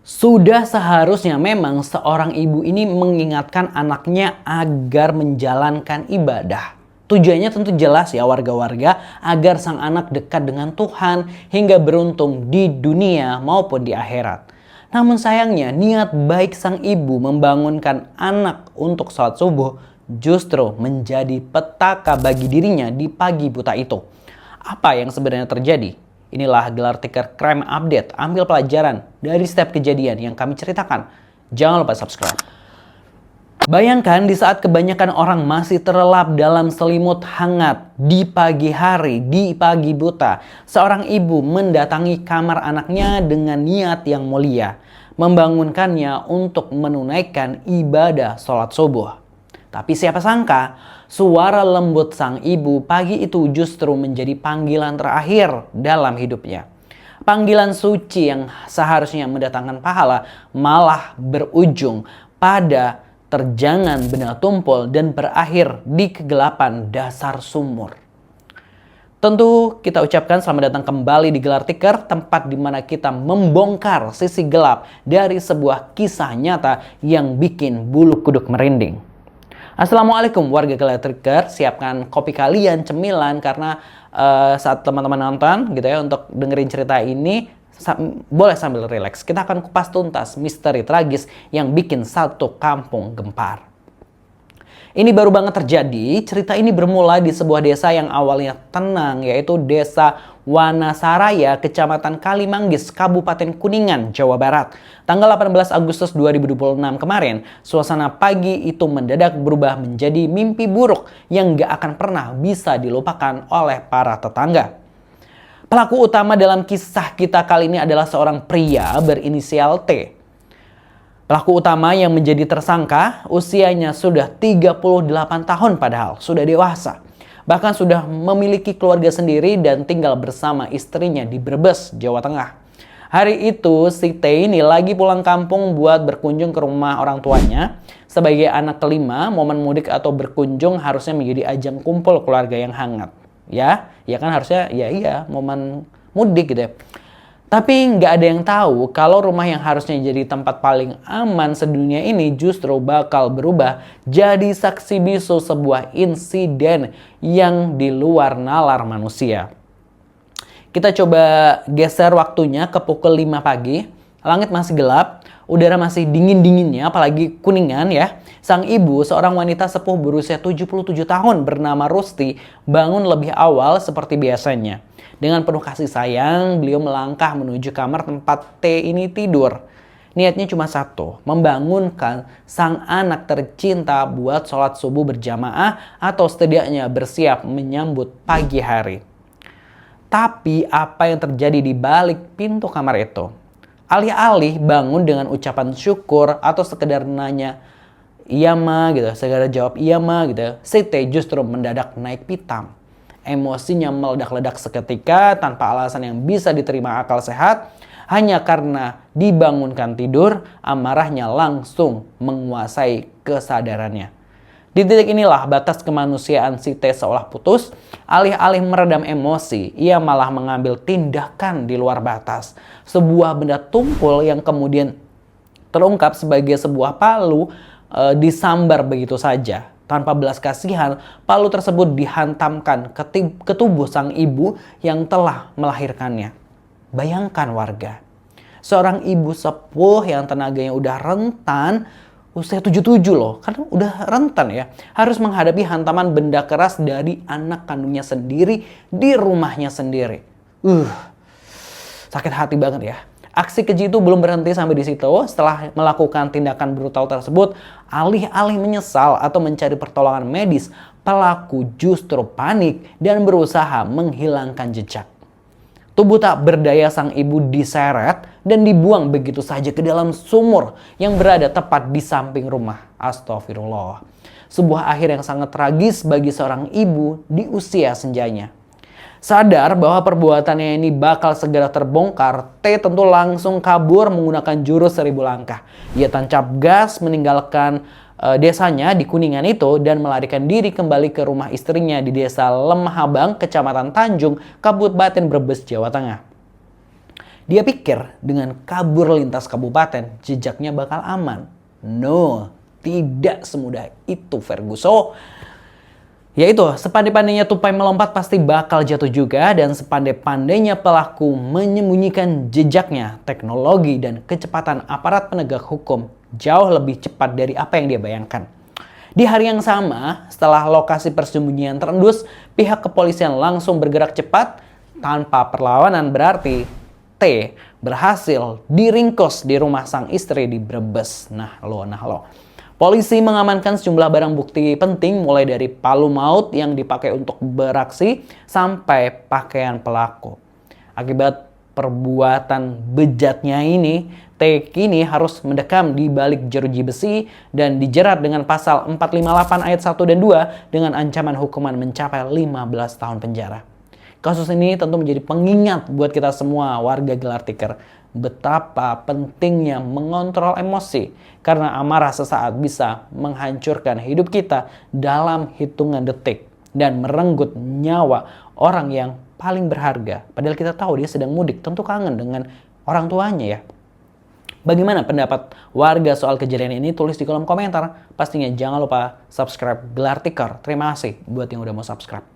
Sudah seharusnya memang seorang ibu ini mengingatkan anaknya agar menjalankan ibadah. Tujuannya tentu jelas ya warga-warga, agar sang anak dekat dengan Tuhan hingga beruntung di dunia maupun di akhirat. Namun sayangnya niat baik sang ibu membangunkan anak untuk sholat subuh justru menjadi petaka bagi dirinya di pagi buta itu. Apa yang sebenarnya terjadi? Inilah gelar tikar Crime Update. Ambil pelajaran dari setiap kejadian yang kami ceritakan. Jangan lupa subscribe. Bayangkan di saat kebanyakan orang masih terlelap dalam selimut hangat di pagi hari, di pagi buta, seorang ibu mendatangi kamar anaknya dengan niat yang mulia, membangunkannya untuk menunaikan ibadah sholat subuh. Tapi siapa sangka, suara lembut sang ibu pagi itu justru menjadi panggilan terakhir dalam hidupnya. Panggilan suci yang seharusnya mendatangkan pahala malah berujung pada terjangan benda tumpul dan berakhir di kegelapan dasar sumur. Tentu kita ucapkan selamat datang kembali di Gelar Tikar, tempat di mana kita membongkar sisi gelap dari sebuah kisah nyata yang bikin bulu kuduk merinding. Assalamualaikum warga Gelar Tikar, siapkan kopi kalian, cemilan, karena saat teman-teman nonton gitu ya untuk dengerin cerita ini boleh sambil rileks. Kita akan kupas tuntas misteri tragis yang bikin satu kampung gempar. Ini baru banget terjadi. Cerita ini bermula di sebuah desa yang awalnya tenang, yaitu Desa Wanasaraya, Kecamatan Kalimanggis, Kabupaten Kuningan, Jawa Barat. Tanggal 18 Agustus 2026 kemarin, suasana pagi itu mendadak berubah menjadi mimpi buruk yang gak akan pernah bisa dilupakan oleh para tetangga. Pelaku utama dalam kisah kita kali ini adalah seorang pria berinisial T. Pelaku utama yang menjadi tersangka usianya sudah 38 tahun padahal sudah dewasa. Bahkan sudah memiliki keluarga sendiri dan tinggal bersama istrinya di Brebes, Jawa Tengah. Hari itu si T ini lagi pulang kampung buat berkunjung ke rumah orang tuanya. Sebagai anak kelima, momen mudik atau berkunjung harusnya menjadi ajang kumpul keluarga yang hangat. Ya kan harusnya momen mudik gitu ya. Tapi nggak ada yang tahu kalau rumah yang harusnya jadi tempat paling aman sedunia ini justru bakal berubah jadi saksi bisu sebuah insiden yang di luar nalar manusia. Kita coba geser waktunya ke pukul 5 pagi. Langit masih gelap, udara masih dingin-dinginnya, apalagi Kuningan ya. Sang ibu, seorang wanita sepuh berusia 77 tahun bernama Rusti, bangun lebih awal seperti biasanya. Dengan penuh kasih sayang, beliau melangkah menuju kamar tempat T ini tidur. Niatnya cuma satu, membangunkan sang anak tercinta buat sholat subuh berjamaah atau setidaknya bersiap menyambut pagi hari. Tapi apa yang terjadi di balik pintu kamar itu? Alih-alih bangun dengan ucapan syukur atau sekedar nanya iya ma gitu, sekedar jawab iya ma gitu, si T justru mendadak naik pitam. Emosinya meledak-ledak seketika tanpa alasan yang bisa diterima akal sehat. Hanya karena dibangunkan tidur, amarahnya langsung menguasai kesadarannya. Di titik inilah batas kemanusiaan si T seolah putus. Alih-alih meredam emosi, ia malah mengambil tindakan di luar batas. Sebuah benda tumpul yang kemudian terungkap sebagai sebuah palu disambar begitu saja. Tanpa belas kasihan, palu tersebut dihantamkan ke tubuh sang ibu yang telah melahirkannya. Bayangkan warga, seorang ibu sepuh yang tenaganya udah rentan, usia 77 loh, kan udah rentan ya, harus menghadapi hantaman benda keras dari anak kandungnya sendiri di rumahnya sendiri. Sakit hati banget ya. Aksi keji itu belum berhenti sampai di situ. Setelah melakukan tindakan brutal tersebut, alih-alih menyesal atau mencari pertolongan medis, pelaku justru panik dan berusaha menghilangkan jejak. Tubuh tak berdaya sang ibu diseret dan dibuang begitu saja ke dalam sumur yang berada tepat di samping rumah. Astagfirullah. Sebuah akhir yang sangat tragis bagi seorang ibu di usia senjanya. Sadar bahwa perbuatannya ini bakal segera terbongkar, T tentu langsung kabur menggunakan jurus 1000 langkah. Ia tancap gas meninggalkan desanya di Kuningan itu dan melarikan diri kembali ke rumah istrinya di Desa Lemhabang, Kecamatan Tanjung, Kabupaten Brebes, Jawa Tengah. Dia pikir dengan kabur lintas kabupaten, jejaknya bakal aman. No, tidak semudah itu Ferguson. Yaitu, sepandai-pandainya tupai melompat pasti bakal jatuh juga, dan sepandai-pandainya pelaku menyembunyikan jejaknya, teknologi dan kecepatan aparat penegak hukum jauh lebih cepat dari apa yang dia bayangkan. Di hari yang sama, setelah lokasi persembunyian terendus, pihak kepolisian langsung bergerak cepat tanpa perlawanan, berarti T berhasil diringkus di rumah sang istri di Brebes. Nah lo. Polisi mengamankan sejumlah barang bukti penting mulai dari palu maut yang dipakai untuk beraksi sampai pakaian pelaku. Akibat perbuatan bejatnya ini, T kini harus mendekam di balik jeruji besi dan dijerat dengan pasal 458 ayat 1 dan 2 dengan ancaman hukuman mencapai 15 tahun penjara. Kasus ini tentu menjadi pengingat buat kita semua warga Gelar Tikar betapa pentingnya mengontrol emosi, karena amarah sesaat bisa menghancurkan hidup kita dalam hitungan detik dan merenggut nyawa orang yang paling berharga. Padahal kita tahu dia sedang mudik, tentu kangen dengan orang tuanya ya. Bagaimana pendapat warga soal kejadian ini? Tulis di kolom komentar. Pastinya jangan lupa subscribe Gelar Tikar. Terima kasih buat yang udah mau subscribe.